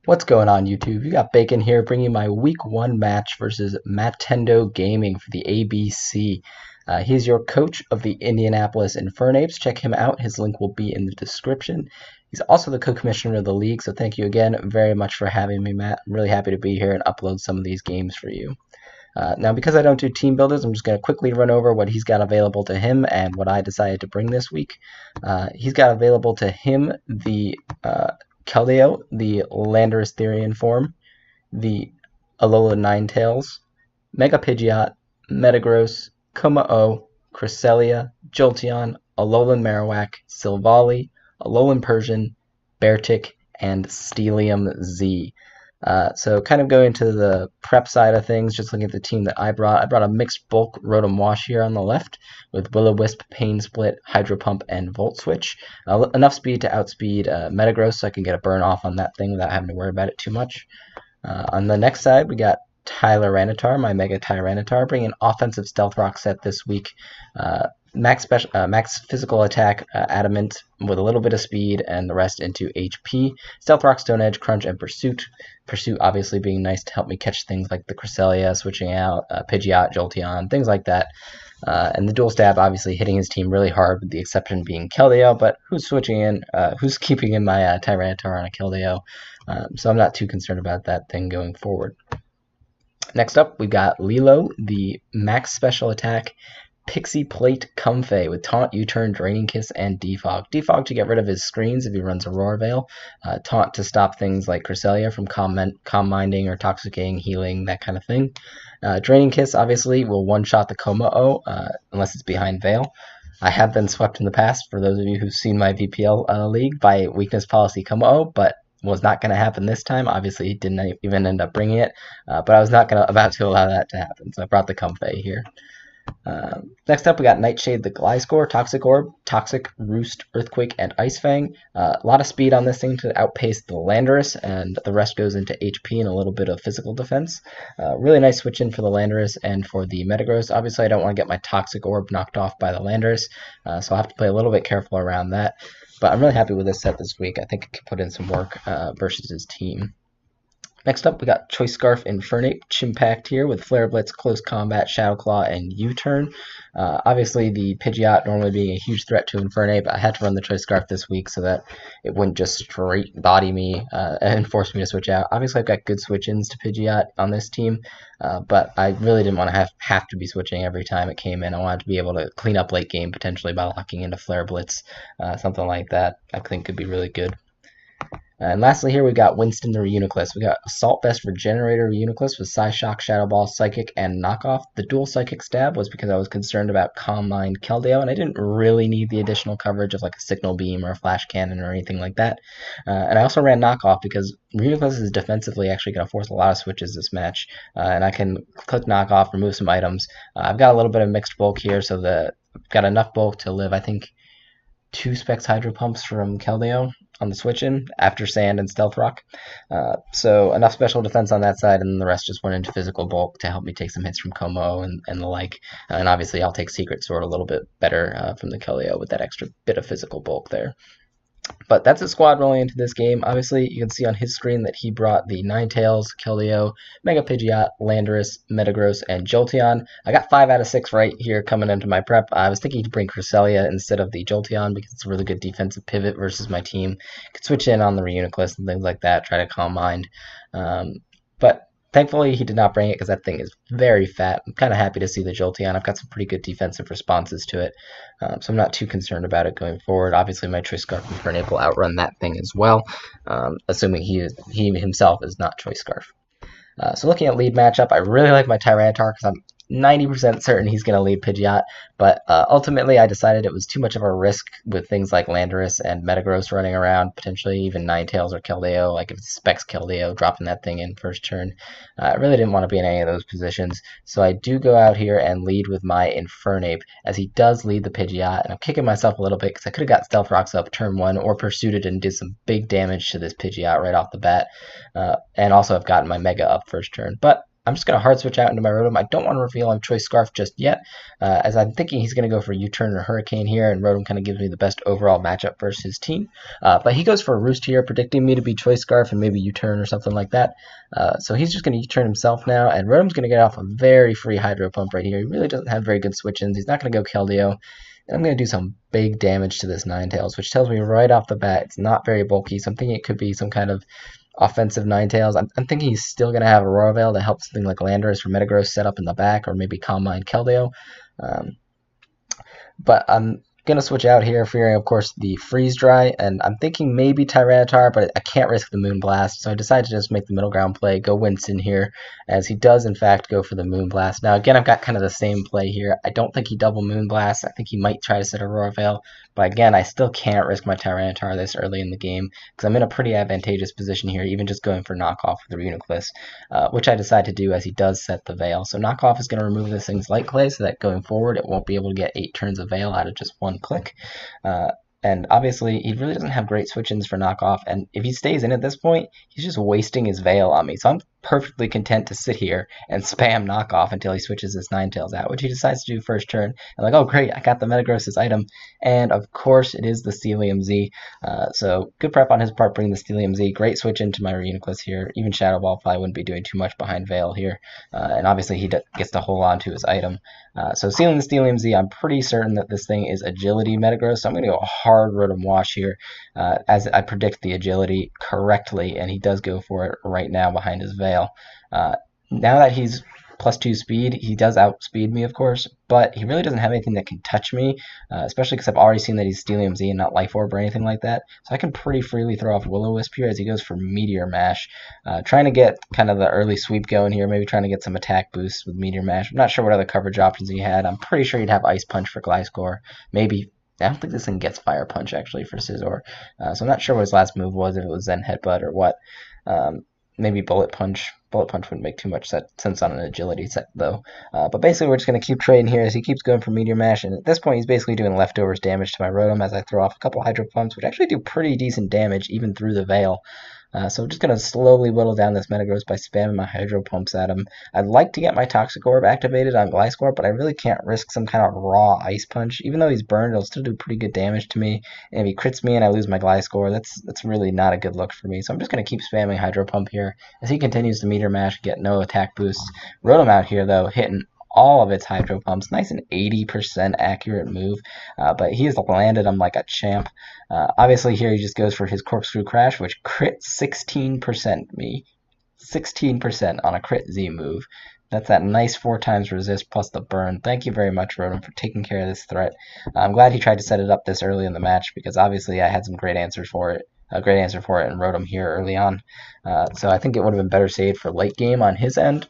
What's going on, YouTube? You got Bacon here, bringing you my Week 1 match versus Matendo Gaming for the ABC. He's your coach of the Indianapolis Infernapes. Check him out. His link will be in the description. He's also the co-commissioner of the league, so thank you again very much for having me, Matt. I'm really happy to be here and upload some of these games for you. Now, because I don't do team builders, I'm just going to quickly run over what he's got available to him and what I decided to bring this week. He's got available to him the Keldeo, the Landorus Therian form, the Alola Ninetales, Mega Pidgeot, Metagross, Kuma-O, Cresselia, Jolteon, Alolan Marowak, Silvally, Alolan Persian, Beartic, and Steelium Z. So kind of going to the prep side of things, just looking at the team that I brought a mixed bulk Rotom Wash here on the left with Will-O-Wisp, Pain Split, Hydro Pump, and Volt Switch. Enough speed to outspeed Metagross so I can get a burn off on that thing without having to worry about it too much. On the next side, we got Tyranitar, my Mega Tyranitar, bringing an offensive Stealth Rock set this week. Max physical attack, adamant with a little bit of speed, and the rest into HP. Stealth Rock, Stone Edge, Crunch, and Pursuit. Pursuit obviously being nice to help me catch things like the Cresselia, switching out, Pidgeot, Jolteon, things like that. And the Dual Stab obviously hitting his team really hard, with the exception being Keldeo, but who's switching in, who's keeping in my Tyranitar on a Keldeo? So I'm not too concerned about that thing going forward. Next up, we've got Lilo, the max special attack Pixie Plate Comfey with Taunt, U-Turn, Draining Kiss, and Defog. Defog to get rid of his screens if he runs Aurora Veil. Taunt to stop things like Cresselia from Calm Minding or Toxicating, Healing, that kind of thing. Draining Kiss obviously will one-shot the Kuma-O unless it's behind Veil. I have been swept in the past, for those of you who've seen my VPL league, by Weakness Policy Kuma-O, but was not going to happen this time. Obviously, he didn't even end up bringing it, but I was not about to allow that to happen, so I brought the Comfey here. Next up, we got Nightshade, the Gliscor, Toxic Orb, Toxic Roost, Earthquake, and Ice Fang. A lot of speed on this thing to outpace the Landorus, and the rest goes into HP and a little bit of physical defense. Really nice switch in for the Landorus and for the Metagross. Obviously, I don't want to get my Toxic Orb knocked off by the Landorus, so I'll have to play a little bit careful around that. But I'm really happy with this set this week. I think it can put in some work versus his team. Next up, we got Choice Scarf Infernape, Chimpact here with Flare Blitz, Close Combat, Shadow Claw, and U-Turn. Obviously, the Pidgeot normally being a huge threat to Infernape, I had to run the Choice Scarf this week so that it wouldn't just straight body me and force me to switch out. Obviously, I've got good switch-ins to Pidgeot on this team, but I really didn't want to have to be switching every time it came in. I wanted to be able to clean up late game potentially by locking into Flare Blitz, something like that I think could be really good. And lastly here, we got Winston the Reuniclus. We got Assault Vest Regenerator Reuniclus with Psyshock, Shadow Ball, Psychic, and Knockoff. The dual Psychic Stab was because I was concerned about Calm Mind Keldeo, and I didn't really need the additional coverage of like a Signal Beam or a Flash Cannon or anything like that. And I also ran Knockoff because Reuniclus is defensively actually going to force a lot of switches this match, and I can click Knockoff, remove some items. I've got a little bit of mixed bulk here, so I've got enough bulk to live, I think, 2 Specs Hydro Pumps from Keldeo on the switch-in after Sand and Stealth Rock. So enough special defense on that side, and the rest just went into physical bulk to help me take some hits from Como and the like. And obviously I'll take Secret Sword a little bit better from the Keldeo with that extra bit of physical bulk there. But that's a squad rolling into this game. Obviously, you can see on his screen that he brought the Ninetales, Keldeo, Mega Pidgeot, Landorus, Metagross, and Jolteon. I got 5 out of 6 right here coming into my prep. I was thinking to bring Cresselia instead of the Jolteon because it's a really good defensive pivot versus my team. Could switch in on the Reuniclus and things like that, try to calm mind. But thankfully, he did not bring it because that thing is very fat. I'm kind of happy to see the Jolteon. I've got some pretty good defensive responses to it, so I'm not too concerned about it going forward. Obviously, my Choice Scarf Infernape will outrun that thing as well, assuming he himself is not Choice Scarf. So looking at lead matchup, I really like my Tyranitar because I'm 90% certain he's going to lead Pidgeot, but ultimately I decided it was too much of a risk with things like Landorus and Metagross running around, potentially even Ninetales or Keldeo, like if it's Specs Keldeo, dropping that thing in first turn. I really didn't want to be in any of those positions, so I do go out here and lead with my Infernape, as he does lead the Pidgeot, and I'm kicking myself a little bit because I could have got Stealth Rocks up turn 1 or pursued it and did some big damage to this Pidgeot right off the bat, and also I've gotten my Mega up first turn, but I'm just going to hard switch out into my Rotom. I don't want to reveal on Choice Scarf just yet, as I'm thinking he's going to go for U-Turn or Hurricane here, and Rotom kind of gives me the best overall matchup versus his team. But he goes for a Roost here, predicting me to be Choice Scarf and maybe U-Turn or something like that. So he's just going to U-Turn himself now, and Rotom's going to get off a very free Hydro Pump right here. He really doesn't have very good switch-ins. He's not going to go Keldeo. And I'm going to do some big damage to this Ninetales, which tells me right off the bat it's not very bulky, so I'm thinking it could be some kind of offensive Ninetales. I'm thinking he's still going to have a Royal Veil to help something like Landorus or Metagross set up in the back, or maybe Calm Mind Keldeo. But I'm going to switch out here, fearing, of course, the Freeze Dry, and I'm thinking maybe Tyranitar, but I can't risk the Moonblast, so I decided to just make the middle ground play, go Winston here, as he does, in fact, go for the Moonblast. Now, again, I've got kind of the same play here. I don't think he double Moonblast. I think he might try to set a Royal Veil, but again, I still can't risk my Tyranitar this early in the game, because I'm in a pretty advantageous position here, even just going for Knockoff with the Reuniclus, which I decide to do as he does set the Veil. So Knockoff is going to remove this thing's Light Clay, so that going forward, it won't be able to get 8 turns of Veil out of just one click. And obviously, he really doesn't have great switch-ins for Knockoff, and if he stays in at this point, he's just wasting his Veil on me. So I'm perfectly content to sit here and spam Knockoff until he switches his Ninetales out, which he decides to do first turn. And like, oh great, I got the Metagross's item, and of course it is the Steelium Z. So good prep on his part, bringing the Steelium Z. Great switch into my Reuniclus here. Even Shadow Ball probably wouldn't be doing too much behind Veil here, and obviously he gets to hold on to his item. So sealing the Steelium Z, I'm pretty certain that this thing is Agility Metagross, so I'm going to go hard Rotom Wash here, as I predict the Agility correctly, and he does go for it right now behind his Veil. Now that he's +2 speed, he does outspeed me, of course, but he really doesn't have anything that can touch me, especially because I've already seen that he's Steelium Z and not Life Orb or anything like that, so I can pretty freely throw off Will-O-Wisp here as he goes for Meteor Mash, trying to get kind of the early sweep going here, maybe trying to get some attack boosts with Meteor Mash. I'm not sure what other coverage options he had. I'm pretty sure he'd have Ice Punch for Gliscor, maybe. I don't think this thing gets Fire Punch, actually, for Scizor, so I'm not sure what his last move was, if it was Zen Headbutt or what. Maybe Bullet Punch. Bullet Punch wouldn't make too much sense on an agility set, though. But basically, we're just going to keep trading here as he keeps going for Meteor Mash, and at this point, he's basically doing leftovers damage to my Rotom as I throw off a couple Hydro Pumps, which actually do pretty decent damage, even through the Veil. So I'm just going to slowly whittle down this Metagross by spamming my Hydro Pumps at him. I'd like to get my Toxic Orb activated on Gliscor, but I really can't risk some kind of raw Ice Punch. Even though he's burned, it'll still do pretty good damage to me. And if he crits me and I lose my Gliscor, that's really not a good look for me. So I'm just going to keep spamming Hydro Pump here as he continues to Meteor Mash and get no attack boosts. Rotom out here, though, hitting all of its Hydro Pumps. Nice and 80% accurate move, but he has landed him like a champ. Obviously here he just goes for his Corkscrew Crash, which crit 16% me. 16% on a crit Z move. That's that nice 4 times resist plus the burn. Thank you very much, Rotom, for taking care of this threat. I'm glad he tried to set it up this early in the match, because obviously I had some great answers for it. A great answer for it and Rotom here early on. So I think it would have been better saved for late game on his end.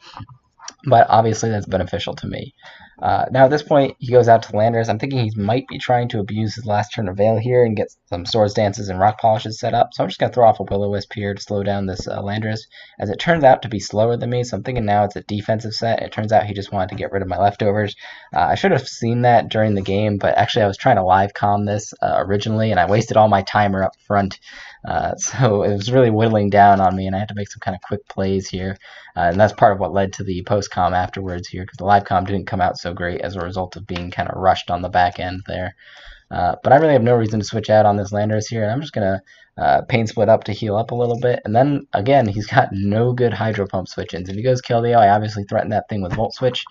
But obviously that's beneficial to me. Now at this point, he goes out to Landorus. I'm thinking he might be trying to abuse his last turn of Veil here and get some Swords Dances and Rock Polishes set up. So I'm just going to throw off a Will-O-Wisp here to slow down this Landorus, as it turns out to be slower than me. So I'm thinking now it's a defensive set. It turns out he just wanted to get rid of my leftovers. I should have seen that during the game, but actually I was trying to live comm this originally, and I wasted all my timer up front. So it was really whittling down on me, and I had to make some kind of quick plays here. And that's part of what led to the post-comm afterwards here, because the live comm didn't come out so great as a result of being kind of rushed on the back end there. But I really have no reason to switch out on this Landorus here, and I'm just going to Pain Split up to heal up a little bit. And then, again, he's got no good Hydro Pump switch-ins. If he goes Keldeo, I obviously threaten that thing with Volt Switch.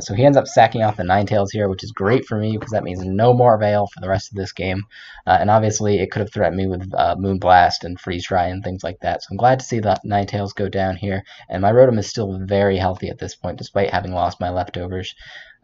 So he ends up sacking off the Ninetales here, which is great for me, because that means no more Veil for the rest of this game. And obviously, it could have threatened me with Moonblast and Freeze Dry and things like that. So I'm glad to see the Ninetales go down here. And my Rotom is still very healthy at this point, despite having lost my leftovers.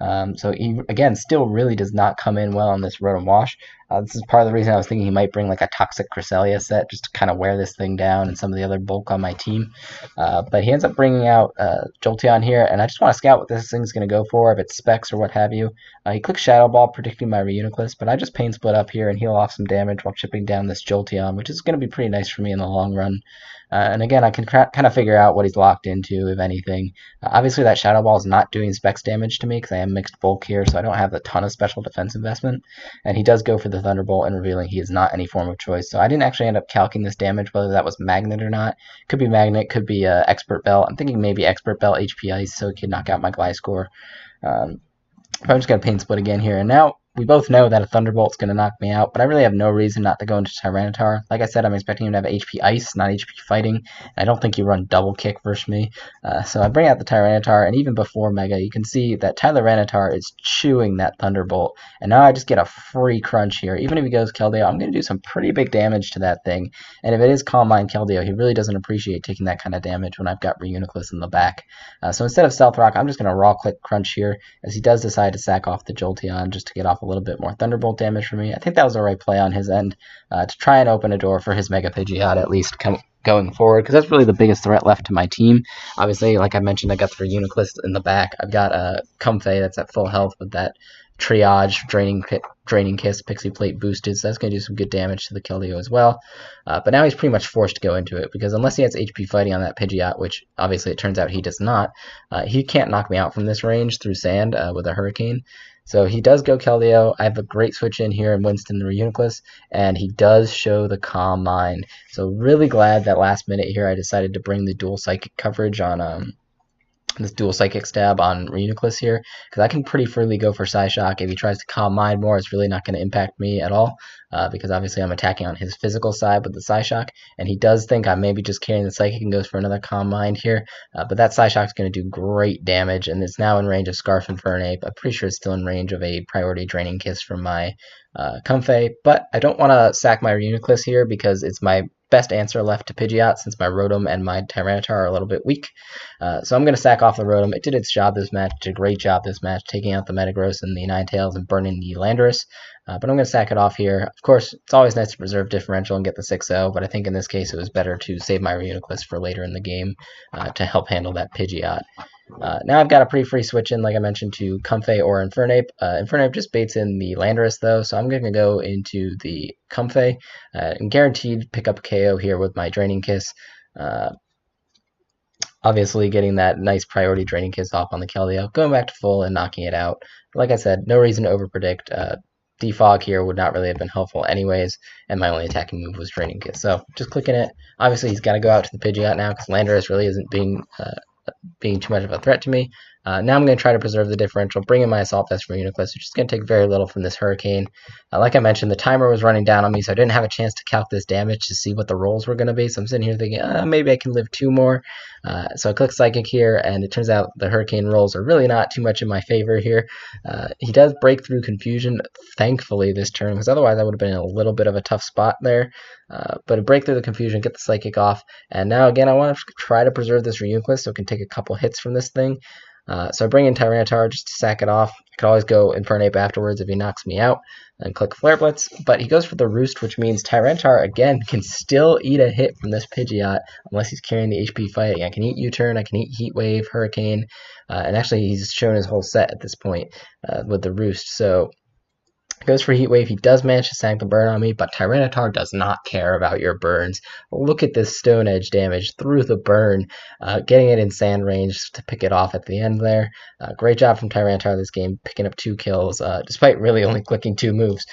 So he, again, still really does not come in well on this Rotom Wash. This is part of the reason I was thinking he might bring like a Toxic Cresselia set just to kind of wear this thing down and some of the other bulk on my team. But he ends up bringing out Jolteon here, and I just want to scout what this thing's going to go for, if it's Specs or what have you. He clicks Shadow Ball, predicting my Reuniclus, but I just Pain Split up here and heal off some damage while chipping down this Jolteon, which is going to be pretty nice for me in the long run. And again, I can kind of figure out what he's locked into, if anything. Obviously, that Shadow Ball is not doing Specs damage to me, because I am mixed bulk here, so I don't have a ton of special defense investment. And he does go for the the Thunderbolt and revealing he is not any form of choice. So I didn't actually end up calculating this damage, whether that was Magnet or not. Could be Magnet, could be Expert Belt. I'm thinking maybe Expert Belt HP Ice so it could knock out my Gliscor. I'm just going to Pain Split again here. And now we both know that a Thunderbolt's going to knock me out, but I really have no reason not to go into Tyranitar. Like I said, I'm expecting him to have HP Ice, not HP Fighting. I don't think you run Double Kick versus me. So I bring out the Tyranitar, and even before Mega, you can see that Tyranitar is chewing that Thunderbolt. And now I just get a free crunch here. Even if he goes Keldeo, I'm going to do some pretty big damage to that thing. And if it is Calm Mind Keldeo, he really doesn't appreciate taking that kind of damage when I've got Reuniclus in the back. So instead of Stealth Rock, I'm just going to Raw Click Crunch here, as he does decide to sack off the Jolteon just to get off a little bit more Thunderbolt damage for me. I think that was the right play on his end to try and open a door for his Mega Pidgeot at least going forward, because that's really the biggest threat left to my team. Obviously, like I mentioned, I got the Reuniclus in the back. I've got a Comfey that's at full health with that Triage, Draining Kiss, Pixie Plate boosted, so that's going to do some good damage to the Keldeo as well. But now he's pretty much forced to go into it, because unless he has HP Fighting on that Pidgeot, which obviously it turns out he does not, he can't knock me out from this range through Sand with a Hurricane. So he does go Keldeo. I have a great switch in here in Winston the Reuniclus, and he does show the Calm Mind. So really glad that last minute here I decided to bring the dual Psychic coverage on this dual Psychic stab on Reuniclus here, because I can pretty freely go for Psyshock. If he tries to Calm Mind more, it's really not going to impact me at all, because obviously I'm attacking on his physical side with the Psyshock, and he does think I'm maybe just carrying the Psychic and goes for another Calm Mind here, but that Psyshock's going to do great damage, and it's now in range of Scarf Infernape. I'm pretty sure it's still in range of a Priority Draining Kiss from my Comfey, but I don't want to sack my Reuniclus here because it's my best answer left to Pidgeot, since my Rotom and my Tyranitar are a little bit weak. So I'm going to sack off the Rotom. It did its job this match, did a great job this match, taking out the Metagross and the Ninetales and burning the Landorus. But I'm going to sack it off here. Of course, it's always nice to preserve differential and get the 6-0, but I think in this case it was better to save my Reuniclus for later in the game to help handle that Pidgeot. Now I've got a pretty free switch in, like I mentioned, to Comfey or Infernape. Infernape just baits in the Landorus, though, so I'm going to go into the Comfey and guaranteed pick up KO here with my Draining Kiss. Obviously getting that nice Priority Draining Kiss off on the Keldeo, going back to full and knocking it out. Like I said, no reason to overpredict. Defog here would not really have been helpful anyways, and my only attacking move was Draining Kiss. So just clicking it. Obviously he's got to go out to the Pidgeot now, because Landorus really isn't being too much of a threat to me. Now I'm going to try to preserve the differential, bring in my Assault Vest from Reuniclus, which is going to take very little from this Hurricane. Like I mentioned, the timer was running down on me, so I didn't have a chance to calc this damage to see what the rolls were going to be. So I'm sitting here thinking, maybe I can live 2 more. So I click Psychic here, and it turns out the Hurricane rolls are really not too much in my favor here. He does break through Confusion, thankfully, this turn, because otherwise I would have been in a little bit of a tough spot there. But a break through the Confusion, get the Psychic off, and now again I want to try to preserve this Reuniclus so it can take a couple hits from this thing. So I bring in Tyranitar just to sack it off. I could always go Infernape afterwards if he knocks me out, and click Flare Blitz, but he goes for the Roost, which means Tyranitar again can still eat a hit from this Pidgeot unless he's carrying the HP Fighting. I can eat U-Turn, I can eat Heat Wave, Hurricane, and actually he's shown his whole set at this point with the Roost. So goes for Heat Wave. He does manage to sank the burn on me, but Tyranitar does not care about your burns. Look at this Stone Edge damage through the burn, getting it in Sand range to pick it off at the end there. Great job from Tyranitar this game, picking up 2 kills, despite really only clicking 2 moves.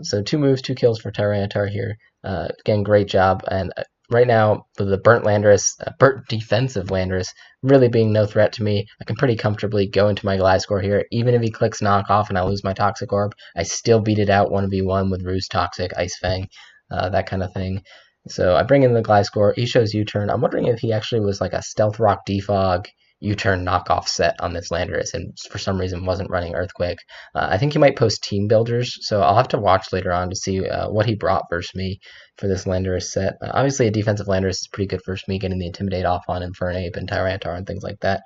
So 2 moves, 2 kills for Tyranitar here. Again, great job. And right now, with the burnt Landorus, burnt defensive Landorus, really being no threat to me, I can pretty comfortably go into my Gliscor here. Even if he clicks Knock Off and I lose my Toxic Orb, I still beat it out 1v1 with Roost, Toxic, Ice Fang, that kind of thing. So I bring in the Gliscor, he shows U-Turn. I'm wondering if he actually was like a Stealth Rock Defog U-Turn knockoff set on this Landorus, and for some reason wasn't running Earthquake. I think he might post Team Builders, so I'll have to watch later on to see what he brought versus me for this Landorus set. Obviously, a defensive Landorus is pretty good versus me, getting the Intimidate off on Infernape and Tyranitar and things like that.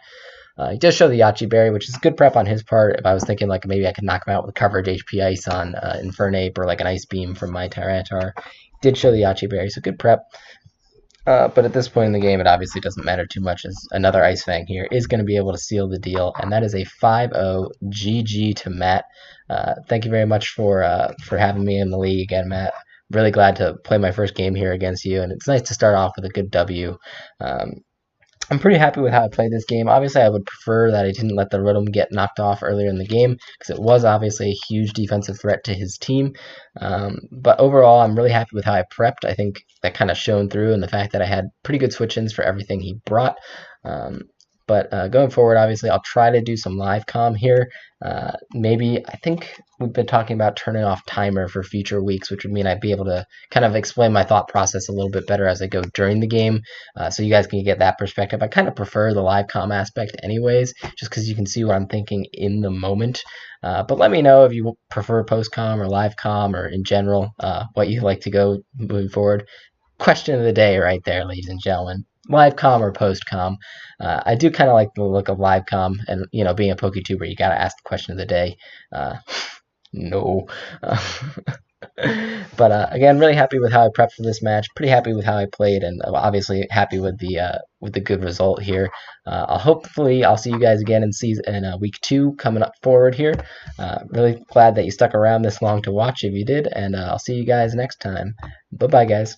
He does show the Yachi Berry, which is good prep on his part. If I was thinking like maybe I could knock him out with coverage HP Ice on Infernape or like an Ice Beam from my Tyranitar, did show the Yachi Berry, so good prep. But at this point in the game, it obviously doesn't matter too much, as another Ice Fang here is going to be able to seal the deal, and that is a 5-0 GG to Matt. Thank you very much for having me in the league again, Matt. Really glad to play my first game here against you, and it's nice to start off with a good W. I'm pretty happy with how I played this game. Obviously, I would prefer that I didn't let the rhythm get knocked off earlier in the game because it was obviously a huge defensive threat to his team. But overall, I'm really happy with how I prepped. I think that kind of shone through in the fact that I had pretty good switch-ins for everything he brought. But going forward, obviously, I'll try to do some live comm here. Maybe, I think we've been talking about turning off timer for future weeks, which would mean I'd be able to kind of explain my thought process a little bit better as I go during the game, so you guys can get that perspective. I kind of prefer the live comm aspect anyways, just because you can see what I'm thinking in the moment. But let me know if you prefer post comm or live comm or in general, what you like to go moving forward. Question of the day right there, ladies and gentlemen. Live com or post com? I do kind of like the look of live com, and being a PokeTuber, you gotta ask the question of the day. No. But again, really happy with how I prepped for this match. Pretty happy with how I played, and obviously happy with the good result here. Hopefully I'll see you guys again in week 2 coming up forward here. Really glad that you stuck around this long to watch if you did, and I'll see you guys next time. Bye bye, guys.